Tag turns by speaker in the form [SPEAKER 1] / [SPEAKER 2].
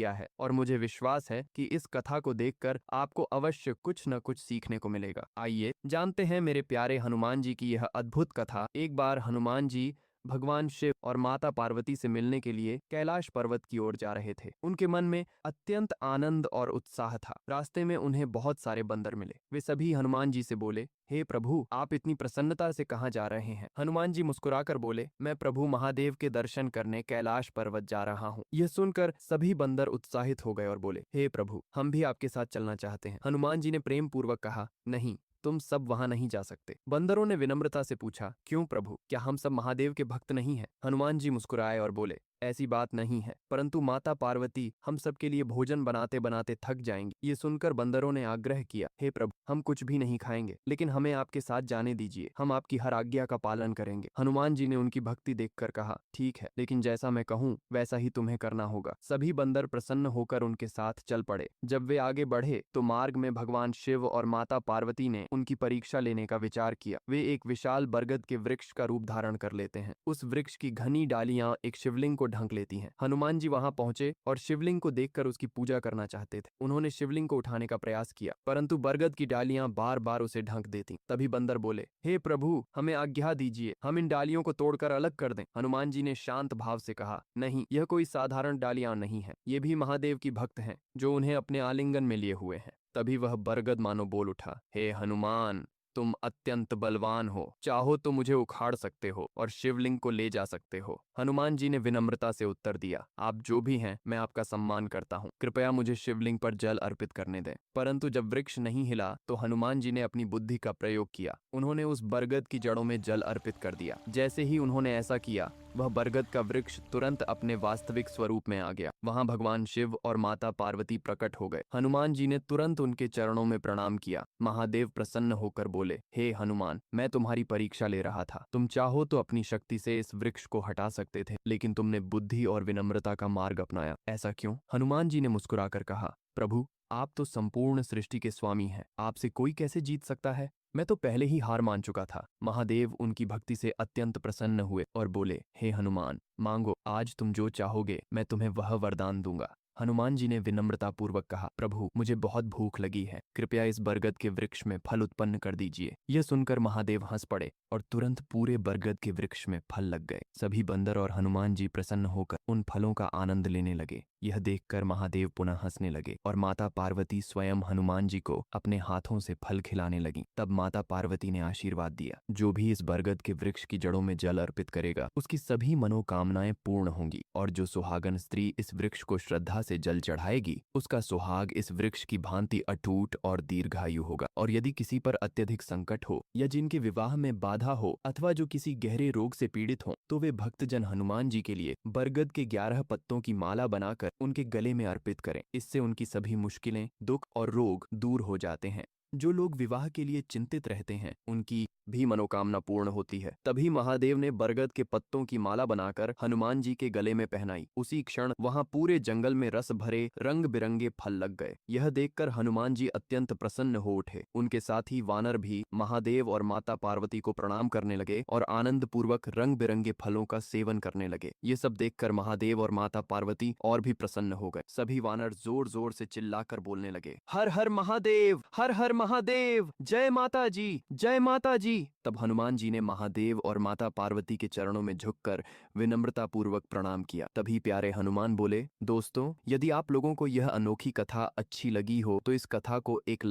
[SPEAKER 1] किया है और मुझे विश्वास है कि इस कथा को देखकर आपको अवश्य कुछ न कुछ सीखने को मिलेगा। आइए जानते हैं मेरे प्यारे हनुमान जी की यह अद्भुत कथा। एक बार हनुमान जी भगवान शिव और माता पार्वती से मिलने के लिए कैलाश पर्वत की ओर जा रहे थे। उनके मन में अत्यंत आनंद और उत्साह था। रास्ते में उन्हें बहुत सारे बंदर मिले। वे सभी हनुमान जी से बोले, हे प्रभु, आप इतनी प्रसन्नता से कहाँ जा रहे हैं? हनुमान जी मुस्कुराकर बोले, मैं प्रभु महादेव के दर्शन करने कैलाश पर्वत जा रहा हूँ। यह सुनकर सभी बंदर उत्साहित हो गए और बोले, हे प्रभु, हम भी आपके साथ चलना चाहते हैं। हनुमान जी ने प्रेम पूर्वक कहा, नहीं, तुम सब वहां नहीं जा सकते। बंदरों ने विनम्रता से पूछा, क्यों प्रभु, क्या हम सब महादेव के भक्त नहीं हैं? हनुमान जी मुस्कुराए और बोले, ऐसी बात नहीं है, परंतु माता पार्वती हम सबके लिए भोजन बनाते बनाते थक जाएंगी। ये सुनकर बंदरों ने आग्रह किया, हे प्रभु, हम कुछ भी नहीं खाएंगे, लेकिन हमें आपके साथ जाने दीजिए, हम आपकी हर आज्ञा का पालन करेंगे। हनुमान जी ने उनकी भक्ति देखकर कहा, ठीक है, लेकिन जैसा मैं कहूँ वैसा ही तुम्हें करना होगा। सभी बंदर प्रसन्न होकर उनके साथ चल पड़े। जब वे आगे बढ़े तो मार्ग में भगवान शिव और माता पार्वती ने उनकी परीक्षा लेने का विचार किया। वे एक विशाल बरगद के वृक्ष का रूप धारण कर लेते हैं। उस वृक्ष की घनी डालियां एक शिवलिंग को ढक लेती हैं। हनुमान जी वहां पहुंचे और शिवलिंग को देखकर उसकी पूजा करना चाहते थे। उन्होंने शिवलिंग को उठाने का प्रयास किया, परंतु बरगद की डालियां बार बार उसे ढक देती। तभी बंदर बोले, हे प्रभु, हमें आज्ञा दीजिए, हम इन डालियों को तोड़कर अलग कर दें। हनुमान जी ने शांत भाव से कहा, नहीं, यह कोई साधारण डालियां नहीं है, ये भी महादेव की भक्त हैं जो उन्हें अपने आलिंगन में लिए हुए हैं। तभी वह बरगद मानो बोल उठा, हे हनुमान, तुम अत्यंत बलवान हो, चाहो तो मुझे उखाड़ सकते हो और शिवलिंग को ले जा सकते हो। हनुमान जी ने विनम्रता से उत्तर दिया, आप जो भी हैं, मैं आपका सम्मान करता हूँ, कृपया मुझे शिवलिंग पर जल अर्पित करने दें। परंतु जब वृक्ष नहीं हिला तो हनुमान जी ने अपनी बुद्धि का प्रयोग किया। उन्होंने उस बरगद की जड़ों में जल अर्पित कर दिया। जैसे ही उन्होंने ऐसा किया, वह बरगद का वृक्ष तुरंत अपने वास्तविक स्वरूप में आ गया। वहां भगवान शिव और माता पार्वती प्रकट हो गए। हनुमान जी ने तुरंत उनके चरणों में प्रणाम किया। महादेव प्रसन्न होकर बोले, हे हनुमान, मैं तुम्हारी परीक्षा ले रहा था। तुम चाहो तो अपनी शक्ति से इस वृक्ष को हटा सकते थे, लेकिन तुमने बुद्धि और विनम्रता का मार्ग अपनाया। ऐसा क्यों? हनुमान जी ने मुस्कुराकर कहा, प्रभु, आप तो संपूर्ण सृष्टि के स्वामी हैं, आपसे कोई कैसे जीत सकता है? मैं तो पहले ही हार मान चुका था। महादेव उनकी भक्ति से अत्यंत प्रसन्न हुए और बोले, हे हनुमान, मांगो, आज तुम जो चाहोगे मैं तुम्हें वह वरदान दूंगा। हनुमान जी ने विनम्रता पूर्वक कहा, प्रभु, मुझे बहुत भूख लगी है, कृपया इस बरगद के वृक्ष में फल उत्पन्न कर दीजिए। यह सुनकर महादेव हंस पड़े और तुरंत पूरे बरगद के वृक्ष में फल लग गए। सभी बंदर और हनुमान जी प्रसन्न होकर उन फलों का आनंद लेने लगे। यह देखकर महादेव पुनः हंसने लगे और माता पार्वती स्वयं हनुमान जी को अपने हाथों से फल खिलाने लगी। तब माता पार्वती ने आशीर्वाद दिया, जो भी इस बरगद के वृक्ष की जड़ों में जल अर्पित करेगा, उसकी सभी मनोकामनाएं पूर्ण होंगी, और जो सुहागन स्त्री इस वृक्ष को श्रद्धा से जल चढ़ाएगी, उसका सुहाग इस वृक्ष की भांति अटूट और दीर्घायु होगा। और यदि किसी पर अत्यधिक संकट हो या जिनके विवाह में बाधा हो अथवा जो किसी गहरे रोग से पीड़ित हो, तो वे भक्तजन हनुमान जी के लिए बरगद के 11 पत्तों की माला बनाकर उनके गले में अर्पित करें। इससे उनकी सभी मुश्किलें, दुख और रोग दूर हो जाते हैं। जो लोग विवाह के लिए चिंतित रहते हैं, उनकी भी मनोकामना पूर्ण होती है। तभी महादेव ने बरगद के पत्तों की माला बनाकर हनुमान जी के गले में पहनाई। उसी क्षण वहां पूरे जंगल में रस भरे रंग बिरंगे फल लग गए। यह देखकर हनुमान जी अत्यंत प्रसन्न हो उठे। उनके साथ ही वानर भी महादेव और माता पार्वती को प्रणाम करने लगे और आनंद पूर्वक रंग बिरंगे फलों का सेवन करने लगे। ये सब देखकर महादेव और माता पार्वती और भी प्रसन्न हो गए। सभी वानर जोर जोर से चिल्लाकर बोलने लगे, हर हर महादेव, हर हर महादेव, जय माता जी, जय माता जी। तब हनुमान जी ने महादेव और माता पार्वती के चरणों में झुककर विनम्रता पूर्वक प्रणाम किया। तभी प्यारे हनुमान बोले, दोस्तों, यदि आप लोगों को यह अनोखी कथा अच्छी लगी हो तो इस कथा को एक